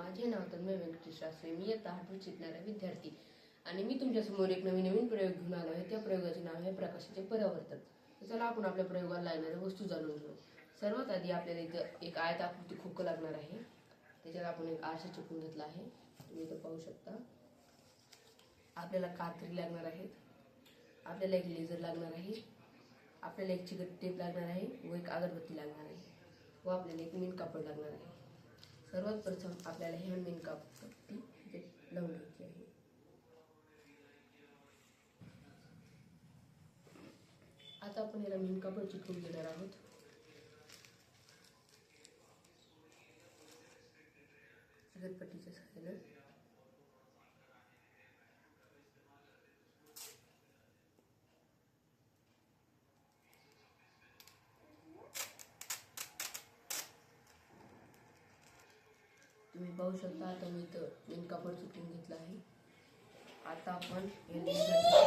माझे नाव तन्मय व्यंकटेश शास्त्री. मी इयत्ता 8वीत शिकणारा विद्यार्थी आणि मी तुमच्यासमोर एक नवीन प्रयोग घेऊन आलो आहे. त्या प्रयोगाचे नाव आहे प्रकाशाचे परावर्तन. तर चला आपण आपल्या प्रयोगाला लागणाऱ्या वस्तू जाणून घेऊ. सर्वात आधी आपल्याला इथं एक आयताकृती खोकं लागणार आहे. त्याच्यात आपण एक आरसा चिपकून घेतला आहे, तुम्ही इथं पाहू शकता. आपल्याला कात्री लागणार आहेत, आपल्याला एक लेझर लागणार आहे, आपल्याला एक चिकट टेप लागणार आहे व एक अगरबत्ती लागणार आहे व आपल्याला एक मेन कापड लागणार आहे. सर्वात प्रथम आपल्याला ह्या मेन कापड लावून घ्यायची आहे. आता आपण याला मेन कापड चिटकवून घेणार आहोत. अगरबत्तीच्या सहाय्याने तुम्ही पाहू शकता. आता मी इथं मेन कापड चिटकवून घेतलं आहे. आता आपण हे लेझरच्या